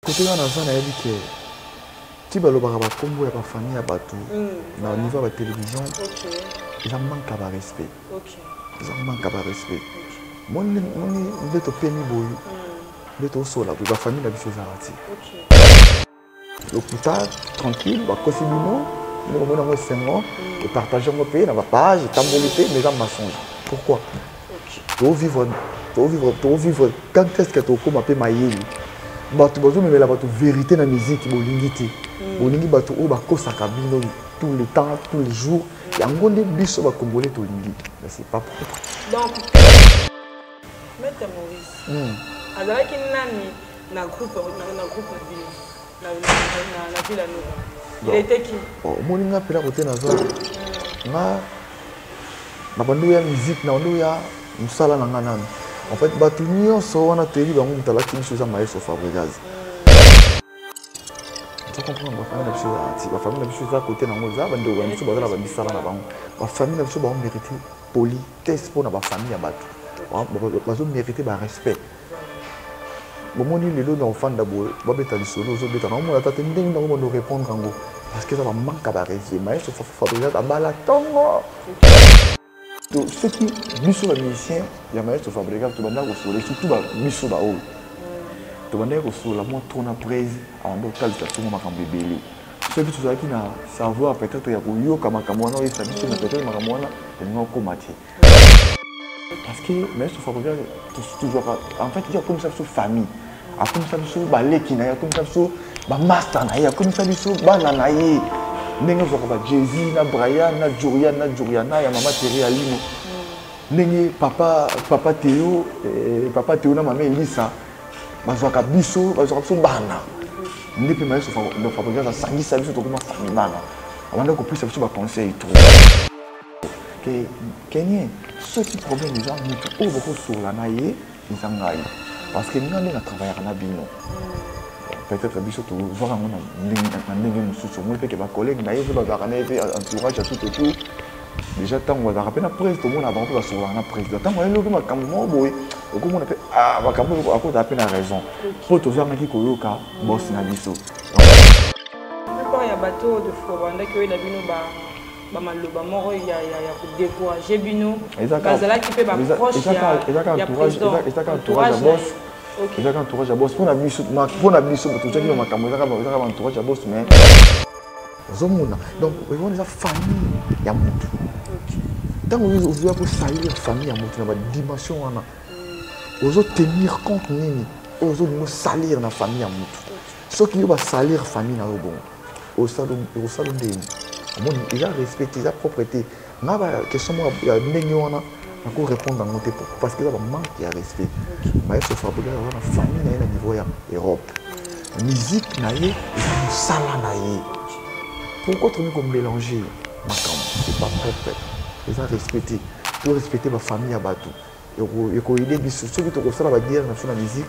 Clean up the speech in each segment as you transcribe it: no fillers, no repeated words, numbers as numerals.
Côté on a dit que tu vas le voir à Combo et à la famille à Batou, au niveau de la télévision, ils ont manqué de respect. Ils ont manqué de respect. Moi, je vais te payer je vais te sola, la famille a des choses à dire. Le plus tard, tranquille, on va continuer, nous allons faire 5 ans, et partager mon pays, dans la page, tambolité, mais dans ma songe. Pourquoi? Tu veux vivre, quand est-ce que tu as commencé à mailler? Tu as la vérité dans la musique, tu as la tous les temps, tous les jours. Il y a un monde de biso va congolais to lingi. Mais c'est pas propre. Donc, Maître Maurice, alors qu'il y a un groupe na ville à nous. Il était qui? Moi, je suis appelé à Nazo. Na bandu ya musique na bandu ya musala na ngana. En fait, batu nyonso wana teli bango mutala kini chose Maestro Fabregas. Tu comprends? Ma famille a chose ma famille a chose à côté na ngoza bandu ba musu bazala ba misala na bango. Ma famille a chose ba mériter politesse pour na ba famille ya batu. Bazo mériter ba respect. Bomoni lelo na enfant d'abord ba beta lisolo zo beta na mo la tata ndenge na mo répondre ngo parce que ça va manquer ba respect. Maestro Fabregas abala tongo. Ceux qui sont les musiciens, il y a Maestro Fabregas, tu vas surtout les musiciens là-haut. Tu vas sur la montre on a prise avant de caler tout le monde à bébé. Ceux qui sont qui na savoir peut-être il y a pour yo comme kamwana et ça dit peut-être makamwana et non comme matière. Parce que Maestro Fabregas toujours en fait il y a comme ça sur famille. A comme ça sur ballet qui na comme ça sur ba master na ya comme ça sur banana yi. Ndenge voka Jay-Z na Brian na Juriana ya mama Terry Alino. Ndenge papa Théo na mama Elisa. Bazoka biso bana. Ndepe Maestro Fabregas sangisa biso to comme famille bana. Avant qu'on puisse faire ba conseil tout. Que Kenyan ceux qui problème les gens mutu beaucoup sur la naïe ils engaillent parce que nous on travaille na bino. Peut-être biso to voir un ndenge mususu moi pe que ba collègue na yezo ba garana et entourage à tout autour déjà tant on va rappeler na presse tout le monde avant pour sur la presse tant on est le makambo boy ko mon appelle ah makambo à cause d'appel a raison pour to voir qui koyoka boss na biso pas ya bateau de Fobanda que la bino ba maloba moko ya ko décourager bino bazala qui peut ba proche ya entourage boss. Il y a un entourage à boss. Pour la mission, tout ça qui est ma caméra, il y a un entourage à boss, mais donc il y a une famille, il y a mutu. Tant que vous avez salir famille, il y a mutu, il y a une dimension. Vous devez tenir compte, vous devez salir la famille, il y a mutu. Ceux qui vont salir la famille, au salon il y a respect, il y a propreté. Il y a une question, il y a une encore répondre dans mon temps parce que là on manque de respect. Maestro Fabregas a une famille na niveau ya Europe. Musique na ye, et sala na ye. Pourquoi tu comme mélanger makam? C'est pas propre. Ils ont respecté. Tu respecter ma famille à Batou. Et ko aider biso ceux qui te ça la guerre na musique,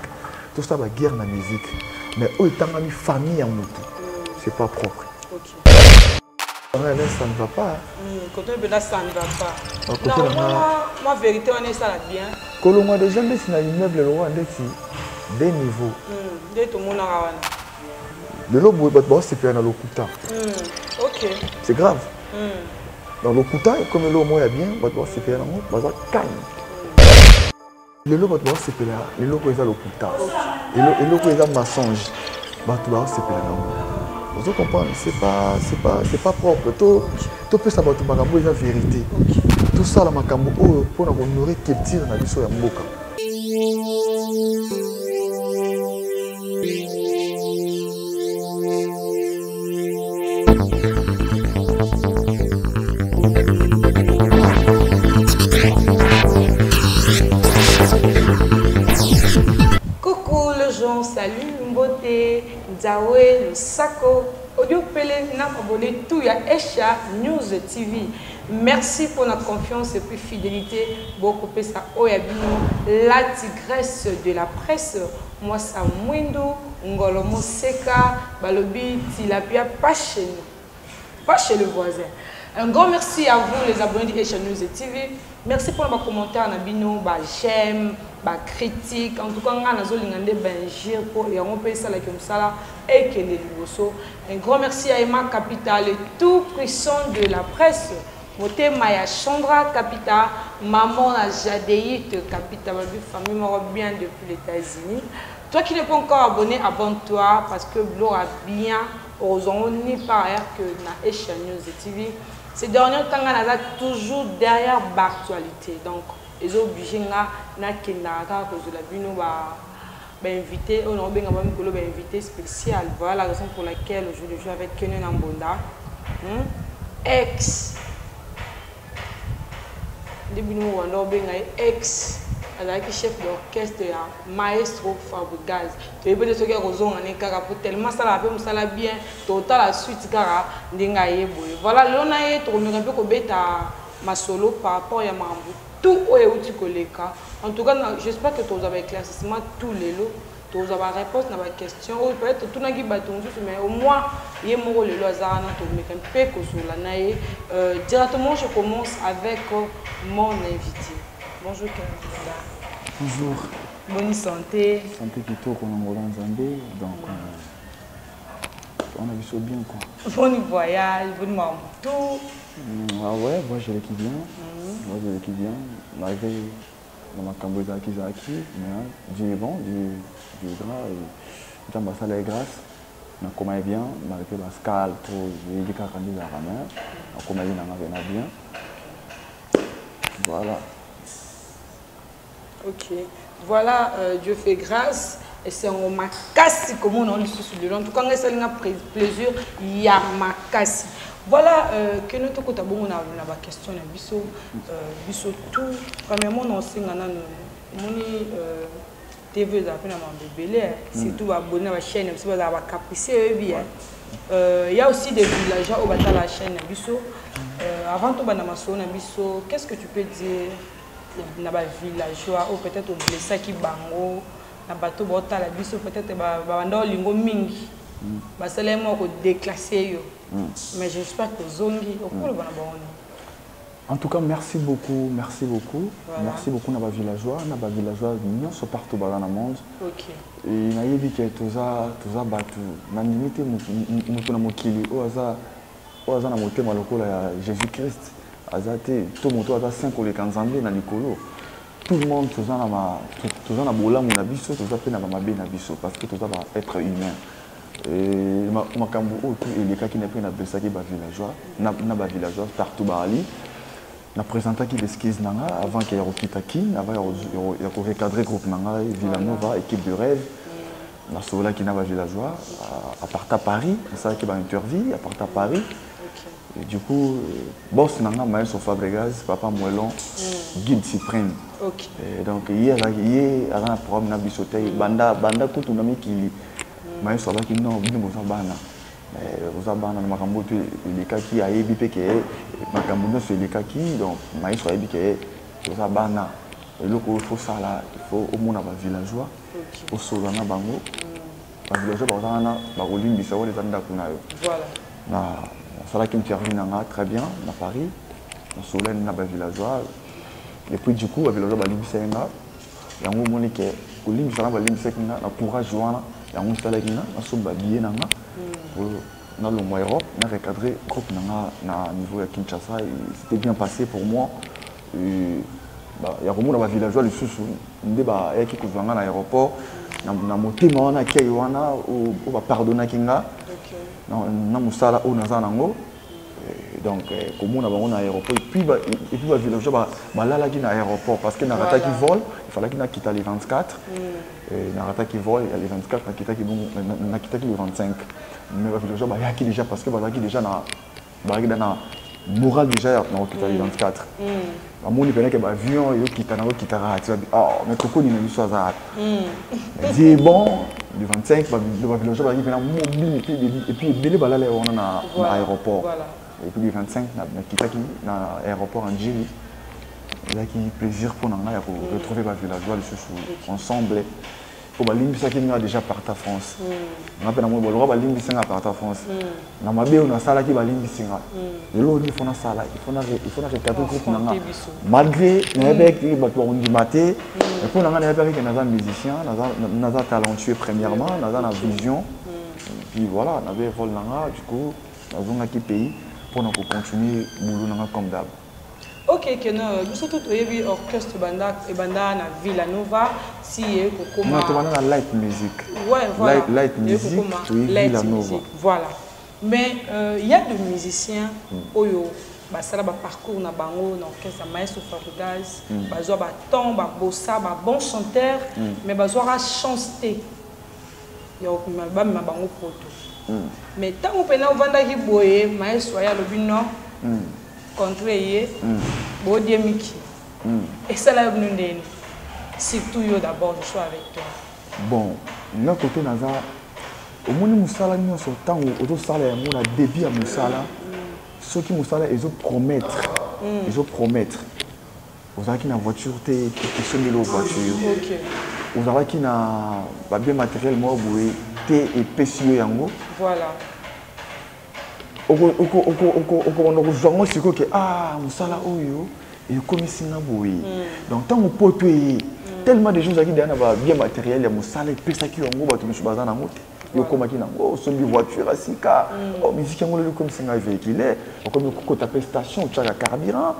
tout ça la guerre na musique. Mais eux étant une famille en mutu. C'est pas propre. Ça ne va pas. Côté là, ça ne va pas. Non, moi, vérité, on est ça bien. Quand on a déjà mis dans l'immeuble, on a des niveaux. Le lobo, c'est dans l'Okuta. Ok. C'est grave. Dans l'Okuta, comme le lobo est bien, c'est dans l'Okuta. Calme. Le lobo, c'est là. Le lobo est dans l'Okuta. Le lobo est dans Massonge. C'est là. Vous comprenez, c'est pas propre. Tout peut savoir tout makambo est la vérité. Tout ça la makambo pour honorer culture na biso ya mboka. Coucou les gens, salut Mbote, Nzawe, le Sako. Audio Pele n'a abonné tout à Esha News TV. Merci pour notre confiance et puis fidélité. Beaucoup plus ça Oyabino, la tigresse de la presse. Moi ça Mwindo, Ngolo Moseka, Balobi, Tilapia, pas chez nous, pas chez le voisin. Un grand merci à vous les abonnés de Esha News TV. Merci pour vos commentaires, Nabino, j'aime, critique. En tout cas, on a benjir pour et on peut ça comme ça et que les liboso. Un grand merci à Emma Capital, le tout puissant de la presse. Moté Maya Chandra Capita, maman la Jadéite Capita, ma famille m'a bien depuis les États-Unis. Toi qui n'es pas encore abonné, abonne-toi parce que Blo a bien osons ni par ailleurs que na Esha News TV. Ces derniers temps, on a toujours derrière l'actualité. Donc, ils sont obligés na kinaka cause de la bino ba invité, on a bien invité spécial. Voilà la raison pour laquelle je joue avec Kenan Ambonda, ex. Ex chef d'orchestre maestro Fabregas. Tu peux dire que tellement ça la fait bien total la suite car voilà l'on a été un peu ma solo par rapport à Mambo tout est en tout cas j'espère que tu as éclaircissement tous les lots. Tu as la réponse à ma question. Peut-être tout le monde mais au moins, il y a un peu de directement, je commence avec mon invité. Bonjour, Canada. Bonjour. Bonne santé. Santé plutôt qu'on en Roland Zambé. Donc, on a vu ça bien quoi. Bon voyage, bon moment. Tout. Ah ouais, moi j'ai l'équipe bien. Moi j'ai l'équipe bien. Malgré dans ma Cambodge qui j'ai acquis, mais Dieu est bon, Dieu est grand. Et dans ma salle est grâce. On commence bien, malgré la scale, j'ai dit qu'à candidat à la main. On commence bien. Voilà. Ok. Voilà, Dieu fait grâce. Et c'est un makasi comme on dit sur le long. En tout cas, c'est un plaisir. Il y a makasi. Voilà, que nous avons une question. Biso tout. Premièrement, nous avons TV c'est tout abonné à la chaîne, il y a aussi des villageois au bas de la chaîne. Avant tout, qu'est-ce que tu peux dire na ba villageois ou peut-être au blessé qui bango na bateau bota la biso peut-être ba ndo lingo mingi ba selemo ko déclasser yo mais j'espère que zongi au cours bana bon. En tout cas, merci beaucoup. Voilà. Merci beaucoup na ba villageois nyonso sont partout dans le monde. OK. Et na yebi que toza batu na limite mutu na mokili oza na motema lokola ya Jésus-Christ. Azate tout moto aza 5 koleka nzambe na likolo. Tout le monde toza na bolamu na biso, toza pe na mabe na biso parce que toza ba être humain. Et makambo o tout eleka ki na pe na besaki ba villageois, na ba villageois partout ba ali. Na présentaki l'esquisse nanga avant qu'il y ait Rokitaki, avant il y a recadrer groupe nanga Villanova équipe de rêve. Na sola ki na ba villageois à part à Paris, ça qui ba interview à part à Paris. Et du coup, boss nanga maestro Fabregas, papa Moellon, guide suprême. OK. Et donc hier a un problème na bisoté banda kutu na mikili. Maestro ba ki non bino bozabana. Bozabana na makambo tu eleka ki ayebi pe ke makambo no so eleka ki donc maestro ayebi ke bozabana. Et loko il faut ça là, il faut au moins ba villageois. OK. Au solo na bango. Ba villageois bazana ba kolimbisa wole tanda kuna yo. Voilà. Na ça là qui intervient très bien à Paris, au soleil na ba villageois. Et puis du coup, ba villageois ba limbisa nga, yango moni ke kolimbisa na ba limbisa nga na courage wana, yango sala nga na so ba biye nga. Na le mois Europe, na recadrer groupe nga na niveau ya Kinshasa, c'était bien passé pour moi. Ya komo na ba villageois le susu, nde ba ya ki kozanga na aéroport, na motema wana ki wana o ba pardonner kinga. Na musala o naza nango donc comme on a un aéroport et puis ba villageois ba lala ki na aéroport parce que na rata qui vole il fallait qu'il na quitter les 24 et na rata qui vole les 24 na quitter le 25 mais ba villageois ba ya ki déjà parce que ba ki déjà na ba na moral déjà na quitter les 24 ba moni pena que ba avion yo quitter na quitter tu ah mais koko ni na biso azat dit bon le 25 le villageois qui est mobile et puis belé balale on a na aéroport et puis le 25 na kitaki na aéroport en Djiri là qui plaisir pour nous retrouver le villageois ensemble pour limbisa qui n'a déjà parti à France. On appelle moi bolora limbisa nga parti à France. Na mabe on a sala qui limbisa nga. De l'eau il faut na sala, il faut na recadrer groupe nanga. Malgré n'avec qui ba on dit maté, mais pour nanga n'avec que naza musicien, naza talentueux premièrement, naza na vision. Puis voilà, n'avait vol nanga du coup nazo qui pays pour nous continuer boulot nanga comme d'hab. Ok, que nous surtout tu as orchestre banda et banda na Villanova si on a light music. Ouais, voilà. Light music, Villanova. Voilà. Mais il y a des musiciens oyo basala ba parcours na bango na orchestre maestro Farudas, bazo ba ton ba bossa ba bon chanteur mais bazo ra chanter. Ya ba ma bango poto. Mais tant on pena vanda ki boye maestro ya lobino contre ye bodie miki et ça là nous surtout yo d'abord je suis avec toi bon na côté naza au moins musala nyonso tango ozo sala ya mona début ya musala ceux qui musala ezo promettre ozalaki na voiture te ekesomeli o voiture ozalaki na babien matériel moko boye te epesi yo yango voilà oko zongo siko ke musala oyo et comme si na boye donc tant au poto tellement de choses qui dana ba bien matériel ya musala pesa ki yango bato misu bazana ngote yo komaki nango sombi voiture asika musique yango le comme si na véhicule comme ko taper station tu as carburant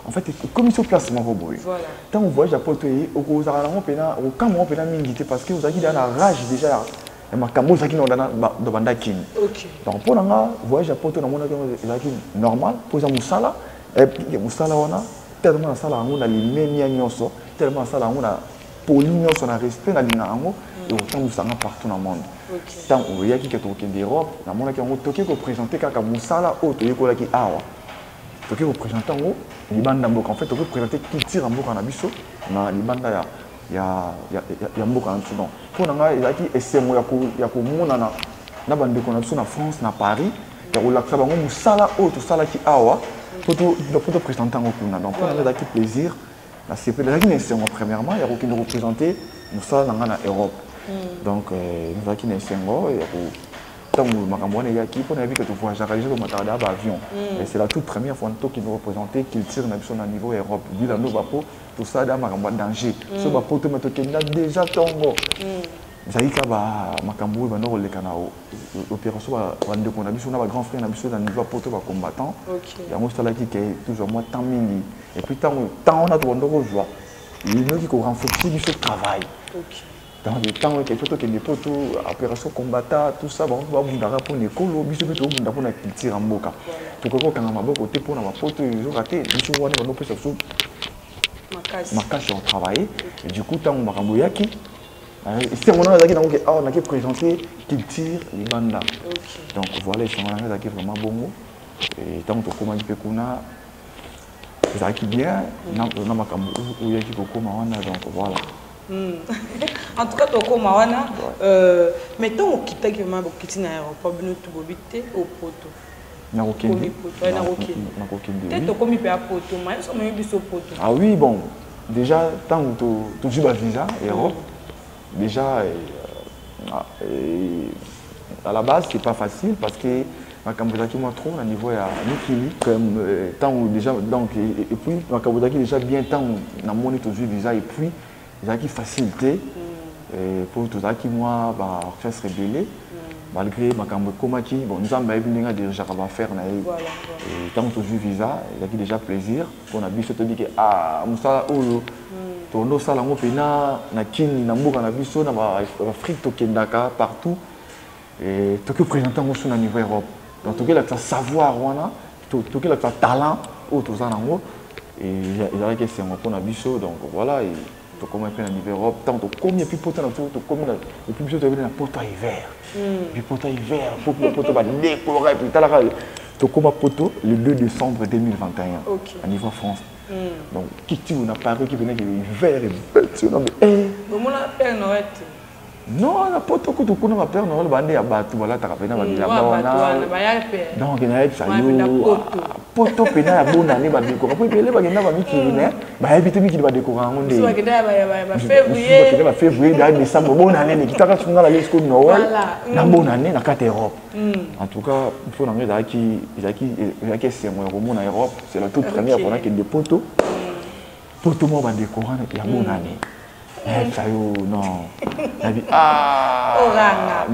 en fait comme sur place mon boye voilà tant on voyage à poto oko zara nango pena o kamon pena mingi parce que vous avez dana rage déjà et ma camoufle qui nous donne de bandakin. Donc pour nous voyage à Porto, nous avons normal pour ça musala et puis musala on a tellement ça là on a les mêmes nyonso tellement ça là on a poli nyonso on a respect na lingango et autant musala partout dans le monde. Tant on y a qui est au d'Europe, na mona qui on toqué ko présenter kaka musala auto yeko la ki awa. Toqué ko présenter ngo libanda mboka en fait on peut présenter culture mboka na biso na libanda ya mboka na Soudan. Pour nga ezaki esemo ya ko monana na bande ko na biso na France na Paris ya ko laksa bango musala auto sala ki awa poto présenter ngo kuna. Donc pour nga ezaki plaisir na CP ezaki na esemo premièrement ya ko ki représenter musala na Europe. Donc ezaki na esemo ya ko tango makambo wana yaki pour na vie que tu voyages déjà au matada ba avion. Et c'est la toute première fois qui nous représenter culture na biso na niveau Europe. Villanova po tout ça dans makambo danger. So ba poto meto kenda déjà tongo. Zaika ba makambo ba no le kana opération ba ndeko na biso na ba grand frère na biso na niveau poto ba combattant. Ya mo sala ki toujours moi tant mingi. Et puis tant on a to ndoko joie. Il nous qui ko renforcer biso travail. Dans le temps où il faut que les potos, opération combattant, tout ça, bon, on va pour les colos, bisous, on va pour la culture en boca. Tout comme quand on a beaucoup pour ma pote, ils ont raté, bisous, on a peut surtout ma cache on travaille. Et du coup, tant on va ramboyaki, c'est mon nom on a qui présenter culture les bandes. Donc voilà, ils sont vraiment bon. Et tant que comment dire qu'on a, ça qui bien, on a ma caméra où il y a qui comment on a donc voilà. En tout cas, tu mais tant que tu as quitté l'aéroport, tu as quitté au poteau. Ah oui, bon, déjà, tant que tu joues à visa, Europe, déjà, à la base, c'est pas facile parce que quand vous avez trop au niveau comme tant déjà, donc, et puis, quand vous avez déjà bien tant dans mon visa et puis, ils ont qui facilité pour tout ça qui moi bah orchestre rebelle malgré ma cambo komaki bon nous avons bien déjà va faire na et tant que je visa il y a qui déjà plaisir pour na biso te dit que musala oyo to no sala ngo pena na kini na mboka na biso na ba Afrique to kendaka partout et to que présenter ngo sur na niveau Europe donc to que la savoir wana to que la talent au to ça nango et il y a que c'est pour na biso donc voilà et comment on a niveau Europe, tant combien puis pourtant tout comme et puis je na poto hiver. Puis poto hiver, poto ba décorer puis ta la to comme poto le 2 décembre 2021 à niveau France. Donc qui tu on a paru qui venait hiver et bête non mais bon on a Père Noël. Non, la poto que tu connais ma père, non, le bandé à battu, voilà, t'as rappelé, donc, il y a ça poto, pena, bon année, bah, décorer, puis il y a pas bah, éviter qui va décorer, on dit, février, décembre, bonne année, qui t'a sur la liste Noël, la bonne année, la carte Europe. En tout cas, il faut en dire qu'il y a c'est moi, au monde en Europe, c'est la toute première fois qu'il y a des poteaux, poteaux, moi, va décorer, il y a bonne année. Non.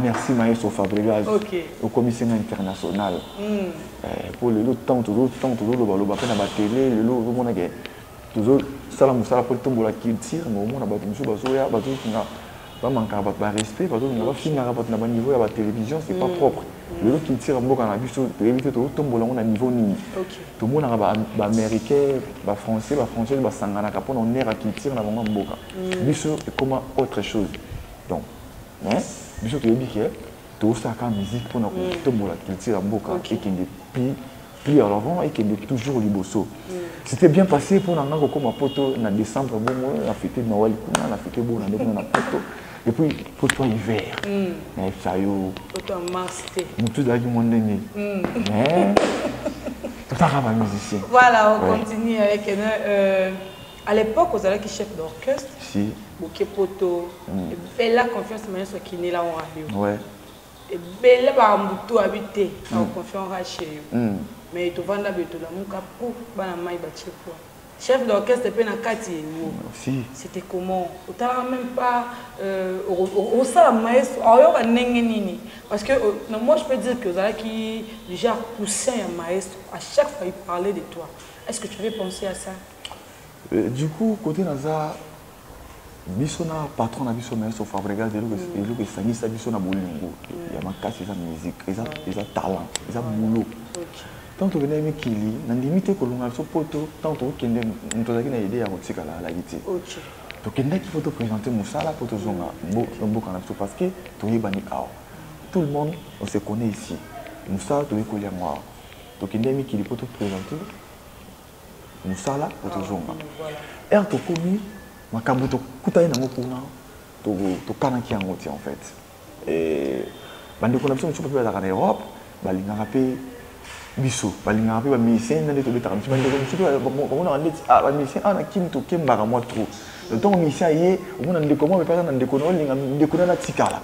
Merci Maestro Fabregas au commissaire international. Pour le temps, toujours le télé, toujours ça la pour la culture, mais au moins on a respect, parce qu'on a filmé à niveau de la télévision, c'est pas propre. Le lot qui tire en bas, on a vu pour éviter tout tomber là, on a niveau ni. Tout le monde a américain, français, sangana, on est à qui tire dans le boca. Biso est comme autre chose. Donc, biso tu dis que tout ça quand musique pour nous tomber là, qui tire en boca, et qui est plus à l'avant et qui est toujours liboso. C'était bien passé pour nous comme un poteau en décembre, on a fêté Noël, on a fêté bon, on a poteau. Et puis, pour toi, hiver. Mais ça y est. Pour toi, mars. Nous tous, là, du monde aimé. Mais, tout ça, va musicien. Voilà, on continue avec. À l'époque, vous avez chef d'orchestre. Si. Bouquet Poto. Et belle confiance, mais ce qui est là, on radio. Ouais. Et belle, bah, on tout habité. On confiance chez eux. Mais tu vas dans le béton, mon capot, bah, la maille, bah, tu vois. Chef d'orchestre, c'était comment? On t'a même pas au ça maestro, parce que moi je peux dire que Zala qui déjà poussé un maestro, à chaque fois il parlait de toi. Est-ce que tu avais pensé à ça? Du coup, côté Naza, Bissona, patron de Bissona, maestro Fabregas, il y a Sanissa Bissona Bolingo, il y a ma casse, il y a musique, il y a talent, il y a boulot. Tant que vous avez Kili, dans limite que l'on a ce poteau, tant que vous avez une idée à votre la guitare. Donc, il faut te présenter Moussala pour te zonga, parce que tout le monde on se connaît ici. Moussala, tu es collé à moi. Donc, il faut te présenter Moussala pour te zonga. Et tu connais, ma kabuto kutaï na mokuna, tu kanaki en fait. Et bande connexion, tu peux faire en Europe, balinga rapé. Biso, balinga rapé, ba musicien, n'allez tout bétar. Tu vas dire comment on a dit ah ba musicien, ah na kim to kim bara moi trop. Le temps musicien y, on a dit comment personne n'a déconné, on déconné na tikala.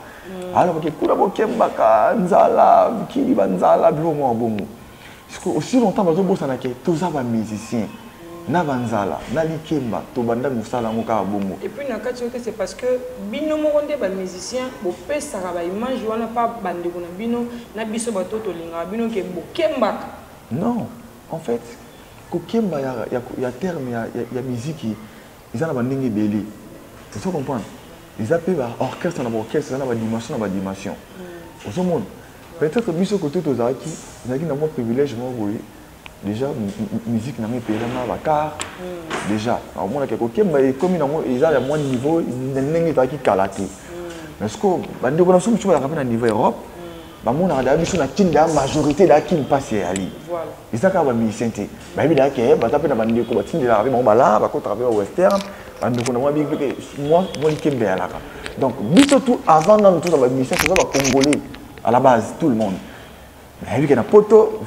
Alors que kula bo kim baka nzala, kili banzala, bilo mo bongo. Aussi longtemps bazo bossa na ke tous ça ba musicien. Na banzala, na likemba, to banda musala ngoka bongo. Et puis na kati c'est parce que bino mo ronde ba musicien, bo pesa ba image wana pas bande ko na bino, na biso ba toto linga bino ke bo kemba. Non, en fait, kokemba ya terme ya musique, ils en ont bandingi belé. Tu faut comprendre. Ils appellent orchestre na orchestre, na ba dimension. Au ce monde. Peut-être que biso côté to zaki, zaki na mo privilège mo boy. Déjà musique na mes pays là car déjà au moins quelque chose comme ils ont moins niveau n'engi ta ki kalaté mais ce que bande ko na sumu chuba na niveau Europe ba mon na biso na kinda majorité da kin passe ali voilà ils ont ka ba musicien ba bi da ke ba tape na bande ko ba tindela avec mon bala ba ko travailler au western bande ko na moi likembe ala donc biso tout avant dans tout ba musicien c'est ça ba congolais à la base tout le monde. Mais vu que na poto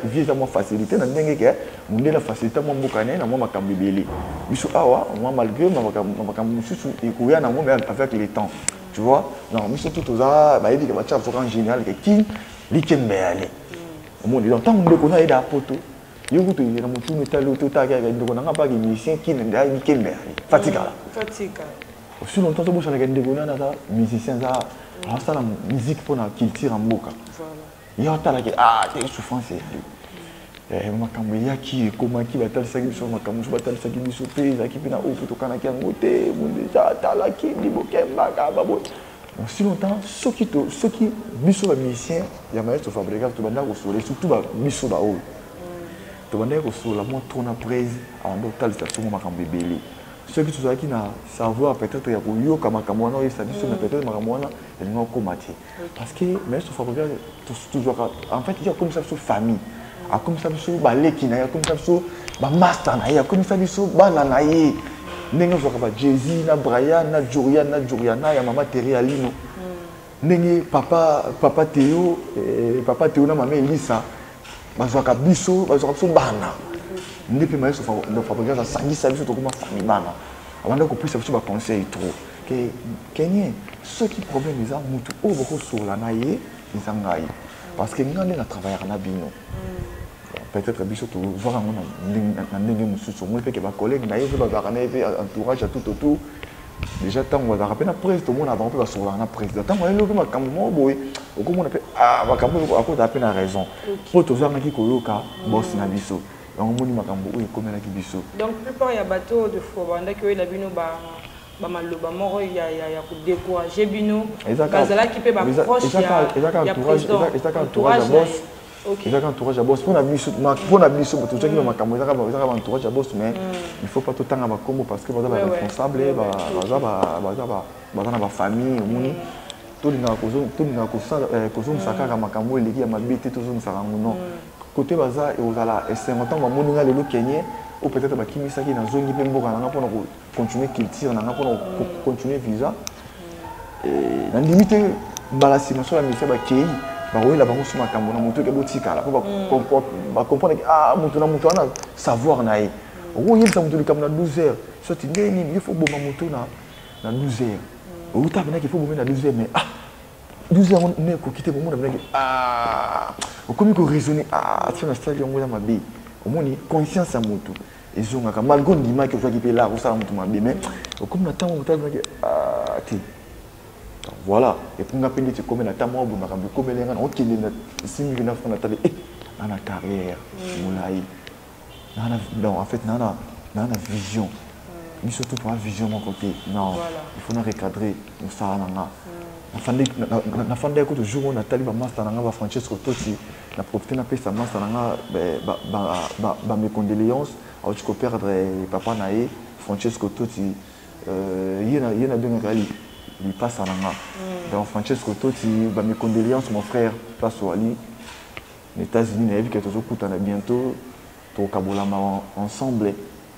visa moi facilité na ndenge ke munde la facilité moi mbokane na moi makambibeli biso awa moi malgré makambu susu ikuya na moi avec le temps tu vois non biso tout ça ba yebi ke ba tcha en général ke kin likembe ale au monde donc tant ndeko na ida poto yoko to yena mutu metalo to ta ga ndeko na ngapa ke musicien kin nda likembe ale fatiga aussi longtemps to bosa na ndeko na ta musicien za ça la musique pour na culture en boka il y a des souffrances. Makambo yaki comment qui va tel sagi sur makambo sur tel sagi sur pays qui pina au plutôt kana qui ngote monde déjà tala qui di bokemba ka babo si longtemps ceux qui biso ba musicien ya maestro Fabregas to banda ko sole surtout ba biso ba o to banda ko sola mo tona praise avant tel station makambo belé ceux qui sont qui na savoir peut-être ya ko yo kama makambo na ça dit peut-être makambo na il n'a pas combattu parce que maestro Fabregas toujours en fait il y a comme ça sur famille a comme ça sur balé qui na comme ça sur ba master na ya comme ça sur banana na ye ndenge zo ka ba Jay-Z na Brian na Joriana ya mama Terry Alino ndenge papa Théo na maman Elisa bazwaka biso bana ndepe mayeso fabrication sangisa biso tokoma famille bana abanda kopesa biso ba conseil trop que kenye ceux qui problème eza mutu o boko sola na ye nzangai parce que ngane na travailler na bino peut-être biso to voir ngo na ndenge mususu mo pe ke ba collègue na ye bazaka na ye entourage à tout autour déjà tant on va rappeler après tout le monde avant sur la président tant on est le makambo boy au comment on appelle makambo à cause d'appel à raison pour tous gens qui koloka boss na biso donc moni makambo o comme na ki biso donc plupart ya bateau de fo banda que la bino ba maloba moro ya ko décourager bino bazala qui peut ba proche ya entourage boss. Il y a un entourage à boss. Pour la mission, tout ça qui m'a camé, il y a un entourage à boss, mais il faut pas tout le temps avoir comme parce que vous êtes responsable, vous avez ma famille, tout le monde cause sakara makambo eleki ya mabete tout ça non côté baza et aux ala et 50 ans mamoninga lelo Kenya ou peut-être ba kimisa ki na zongi pe mboka na pour continuer culture na pour continuer visa et na limite balasima sur la mission ba kei ba oui la bango sur makambo na moto ke botika la pour ba comprendre que ah moto na savoir na ye o yeli sa moto le kam na 12 heures so tindé ni il faut bomba moto na 12 heures ou ta bena qu'il faut bomber na 12 heures mais ah 12 heures on est ko quitter bon monde bena ah o comme ko raisonner ah tiens na stade yango ya mabe o moni conscience ya moto ezonga ka malgré ndima ke fa ki pe la ko sala moto mabe mais o comme na temps moto bena ah ti voilà et pour nga pendi ti comme na temps mo bu makambe comme lenga na okende na 6000 francs na tali na carrière moulai non en fait nana vision mais surtout pour la vision de mon côté non voilà. Il faut nous recadrer nous ça na fande ko toujours on a tali ba master na ba Francesco Totti na profiter na pesa master na ba mes condoléances au tu perdre papa nae Francesco Totti yena bien kali il passe na donc Francesco Totti ba mes condoléances mon frère passe au Ali les États-Unis na vie que toujours coûtana bientôt to kabolama ensemble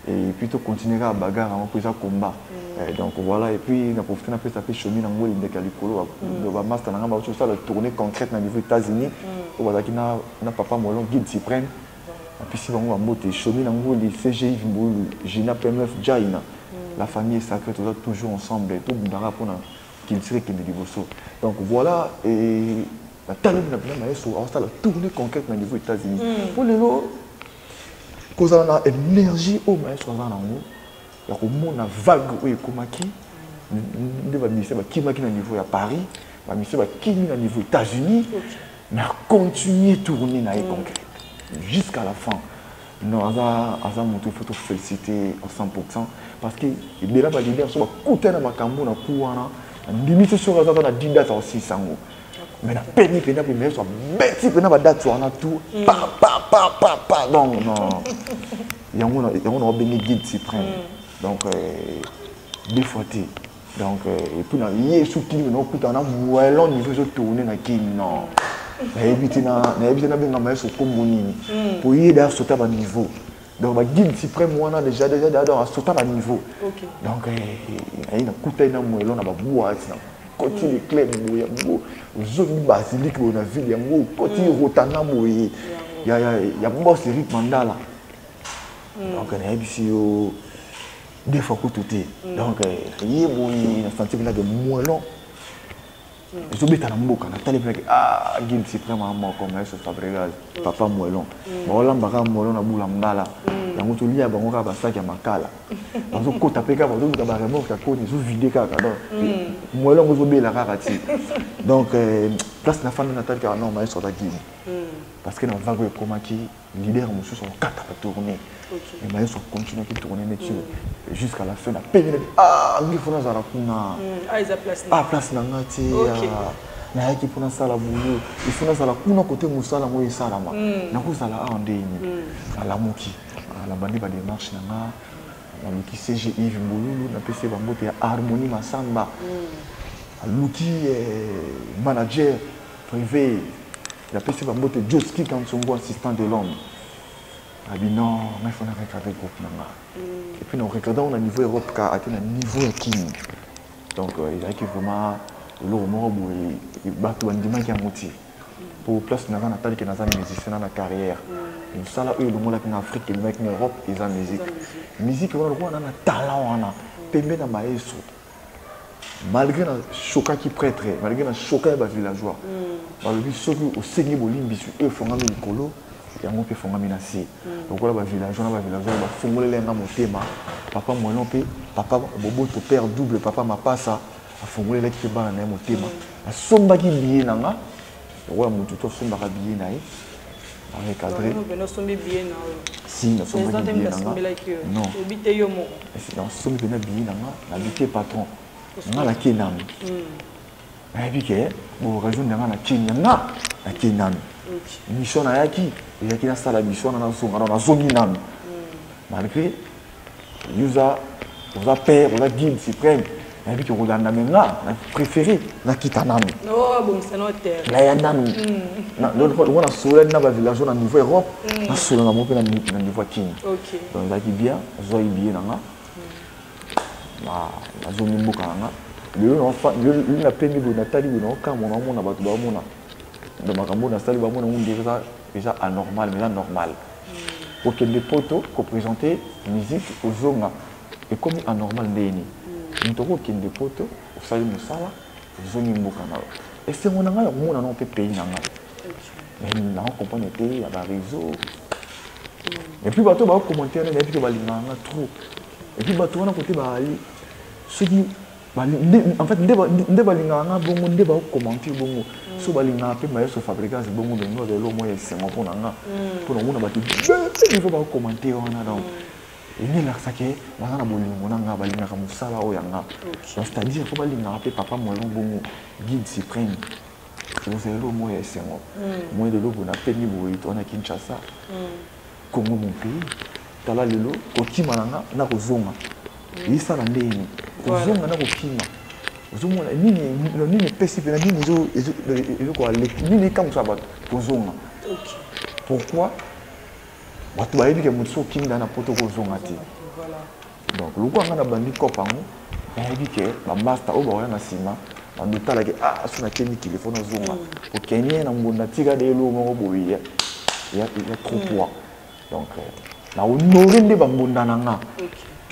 et puis tu continueras à bagarre en plus à combat donc voilà et puis na profiter na peu ça fait chemin en ngoli ndeka likolo ba master na ba tout ça la tournée concrète na niveau États-Unis au bazaki na papa molon guide suprême et puis si bango mbote chemin en ngoli CGI Mbulu Gina PMF Jaina la famille est sacrée toujours ensemble tout bundara pour na qu'il serait que niveau so donc voilà et la talent na bien maïso ça la tournée concrète na niveau États-Unis pour les lots cause on a énergie au moins sur nango ya ko mona vague o ekomaki nde ba ministère ba kimaki na niveau ya Paris ba ministère ba kimi na niveau États-Unis mais continuer tourner na concret jusqu'à la fin non aza moto il faut te féliciter à 100% parce que il est là ba leader so ba kutana makambo na kuwana limite sur aza na dindata aussi sango mais la peine pena pour mettre sur bête pena ba date sur na tout pa donc non on a béni guide suprême donc deux fois donc et puis na yé sous qui non coûte en moellon niveau de tourner na qui non na éviter na benga mais sur comme nini pour y d'ailleurs sauter à niveau donc ba guide suprême on a déjà dans sauter à niveau donc il na coûte na moellon na ba bois côté les clés moyen zone basilique on a vu yango côté rotana moyen il y a boss Eric Mandala donc on a ici des fois tout donc il y a senti que là de moellon je vais t'en mboka na tali plaque ah guide suprême à comme ça Fabregas papa moellon moellon baka moellon na bula mbala yango to lia bango ka basaki ya makala bazo kota peka bazo ka ba remorque ka koni zo vider kaka donc moellon go zo bela kaka ti donc place na fanda na tali ka non mais sur la guide parce que dans vague ekomaki leader monsieur sur 4 à tourner et mais sur continuer qui tourner jusqu'à la fin la peine ah il faut na zara kuna place na ngati na yaki pour na sala boulot il faut na sala kuna côté musala mo esalama na ko sala andeni ala moki la bandi ba démarche na luki CGI Mbulu na PC bangote ya harmonie masamba luki manager privé la PC bangote Joski quand son assistant de l'homme ah bien non mais il faut na recadrer groupe nanga et puis on recadrer on a niveau Europe car atteindre niveau King donc il y a qui vraiment le moment où il bat tout un dimanche qui a monté pour place n'a pas qui n'a pas musicien dans la carrière nous ça là eux le monde en Afrique et mec en Europe ils ont musique on a un talent on a pembe na maestro malgré le choc qui prêtre malgré le choc des villageois par le but ceux qui au Seigneur bolimbi eux font un colo et on peut faire un menacé donc là les villageois va formuler les noms thème papa moi non papa bobo ton père double papa m'a pas ça a formuler les qui ba na mo thème a somba qui billet nanga ouais mon tout somba ka billet na avec cadré si na somba billet nanga non obité yo mo non somba billet nanga na billet patron nga la kenam et puis que bon raison nanga na kenyanga na kenam mission na yaki yaki na sala mission na zongi nami malgré usa on père on a guide suprême et puis que on a na préféré na kitanami oh bon c'est notre terre la ya nami na on a sola na ba village na niveau Europe na sola na mo pe na niveau Kenya OK donc là qui bien zo bien nanga na zongi mboka nanga le enfant le na pembe bo natali bo na ka mona mona ba to ba mona de makambo na sali ba mona on déjà anormal mais là normal pour que les potos qu'on présenter musique aux zonga et comme anormal ndeni ntoko que les potos au sali musala zongi mboka na et c'est mon anga on a non pe pays nanga mais na on comprend été il y a ba réseau et puis bato ba commenter na puis que ba linganga trop et puis bato na côté ba ali ceux qui en fait nde balinganga bongo nde ba commenter bongo so balinga pe maestro fabricants bongo de no de lo moyen c'est mon pour nanga pour no mona ba il faut ba commenter on a donc il là ça que bana bolingo nanga balinga ka musala o yanga c'est-à-dire faut balinga pe papa moi bongo guide suprême c'est lo moyen c'est moi de lo bona pe ni boyi on a Kinshasa Congo mon pays tala lelo ko kimananga na ko zonga isa la ndeni kozonga na kokima ozomona nini pesi pena nini ezo ko ale nini comme ça bato kozonga pourquoi bato bayebi ke moto kinda na poto kozonga te donc loko anga na bandi kopango bayebi ke ba master o ba na sima bandotala ke asuna keni téléphone ozonga o kenye na mbonda tika de lo moko boye ya trop poids donc na honorer nde bambonda nanga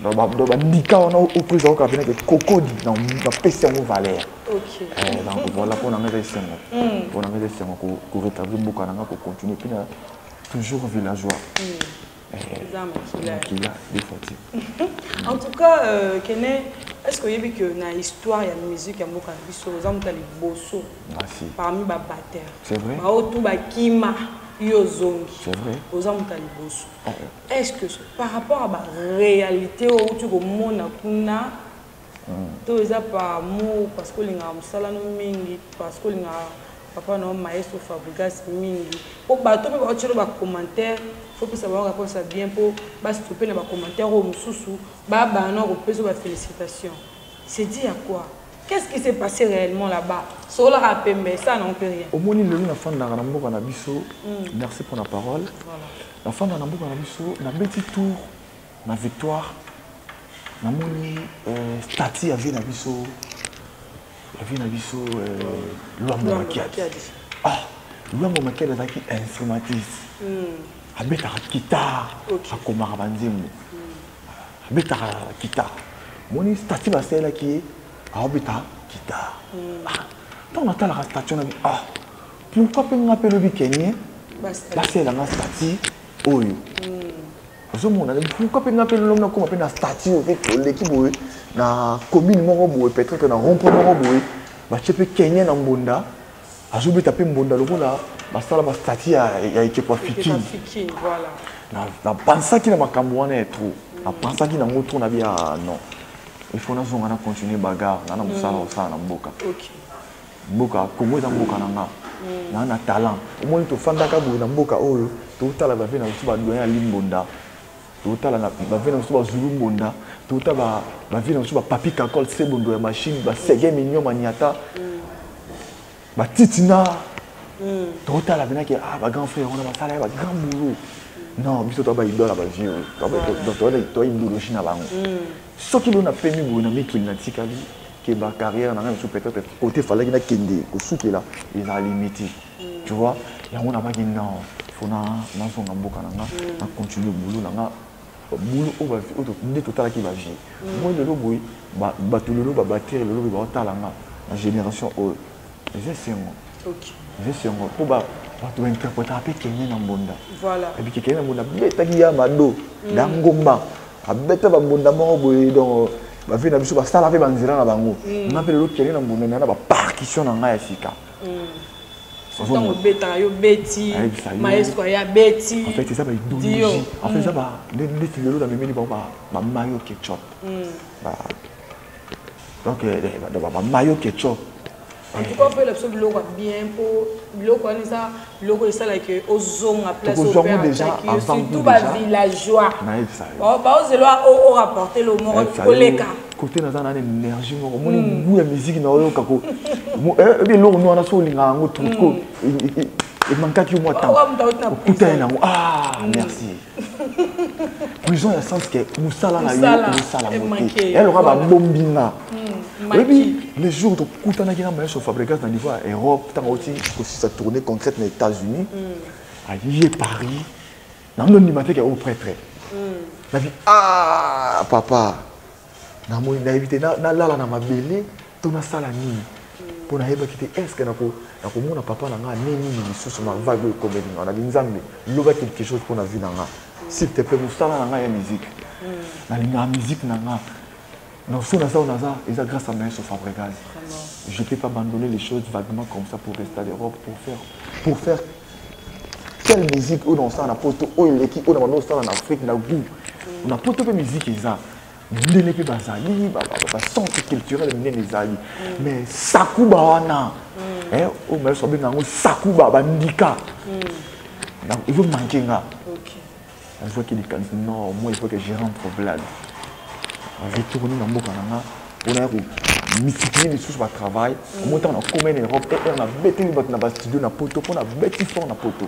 donc bandika on a au président qui a fait que coco dit dans la peste en valeur OK donc voilà pour on a réussi pour on a réussi pour rétablir beaucoup nanga pour continuer puis toujours villageois qu'il a des fois en tout cas Kene est-ce que vous avez que na histoire ya musique ya mboka biso exemple les bosso parmi ba batteur c'est vrai ba otu ba kima c'est vrai aux amtali bosso est-ce que par rapport à la réalité où tu comprends kuna tout ça par amour parce que linga musala no mingi parce que linga papa no maestro fabrigas mingi pour bato ba otiro ba commentaire faut que ça va répondre ça bien pour ba stopper na ba commentaire au mususu ba no ko peso ba félicitations c'est dit à quoi? Qu'est-ce qui s'est passé réellement là-bas? Sur le rap, mais ça n'en peut rien. Au moins, la fin de la Canabiso, merci pour la parole. Voilà. La fin de la Canabiso, la petit tour, la victoire, la moni, Stati avait la biso, l'homme maquillage. Ah, l'homme maquillage est qui instrumentiste. Avec la guitare, à Komarabanzim. Avec la guitare. Moni Stati va faire là qui est. Abita guitare. Quand on attend la station, pourquoi pas nous appeler le Kenya? C'est la statue. Pourquoi pas nous appeler l'homme comme la statue avec l'équipe na commune Morobo, peut-être na rond-point Morobo, tu peux Kenya dans Mbonda, ajoute taper Mbonda le là, ça la statue a été pas fiki. Voilà. Na pensa qu'il a ma cambouane trop. Na pensa qu'il a mon tour na bien non. Il faut continuer bagarre na musala osala na mboka mboka Congo na mboka nanga na talent au moins to fanda ka bo na mboka oyo to tala ba vena so ba doya limbonda to tala na ba vena so ba zulu mbonda to tala ba vena so ba papi kakol sebondo ya machine ba sege minyo maniata ba titina to tala vena ke ba grand frère on a basala ba grand boulot non biso to ba idole ba vieux to ba to idole china bango ce qui l'on a permis pour nous mettre na tikali que ma carrière n'a peut-être côté fallait qu'il y ait kende au souk là ils a limité tu vois et on a pas dit non faut na son amboka na continuer boulot na boulot au va au total qui va vie moi le lobo ba tout le lobo battre le lobo ba talanga la génération j'ai c'est moi OK j'ai c'est moi pour ba tu interpréter après Kenya na mbonda voilà et puis Kenya na mbonda beta ya mado na ngomba abeta ba mbonda mo boy donc ba vie na biso ba sala pe banzira na bango na pe le Kenya na mbonda na ba partition na nga ya sika donc beta yo beti maestro ya beti en fait c'est ça ba idéologie en fait ça ba les filles là même ba mayo ketchup donc ba mayo ketchup en tout cas on fait l'absolu logo bien pour logo ça logo ça là que ozong à place au père déjà avant tout ba villageois ba ozelwa au rapporter le mot koleka côté na zana énergie mo moni goût ya musique na oyo kako et logo no na so linga ngo truco et manka ki mo temps écoutez na merci prison ya sens que musala na yo musala moté elle aura ba bombinga et puis les jours de Koutana qui n'a pas sur Fabregas dans l'Ivoire, Europe, tant aussi sa tournée concrète dans les États-Unis, à Paris, dans le animateur qui est au prêtre. La vie papa, na évité na la na ma belle, ton na sala ni. Pour na heba kité est-ce que na ko mona papa na nga neni ni sous ma vague comédie. On a dit nzambe, loba quelque chose pour na vie na nga. S'il te plaît, musala na nga ya musique. Na linga musique na nga. Non, si on a ça, ils ont grâce à moi sur Fabregas. Je ne peux pas abandonner les choses vaguement comme ça pour rester à l'Europe, pour faire quelle musique où on sent la poto, où il est, où on sent en Afrique, dans le goût. On a poto de musique, ils ont. Nous ne pouvons pas bazali, centre culturel, mais Sakuba wana. Au moins, ça veut dire Sakuba bandika. Il faut manquer là. Je vois qu'il dit non, moi il faut que je rentre au bled. J'ai tourné dans mon canal, on a multiplié les sources de travail, on a commis en Europe, on a bêté dans studio, on a poto, on a bêté fort dans poto.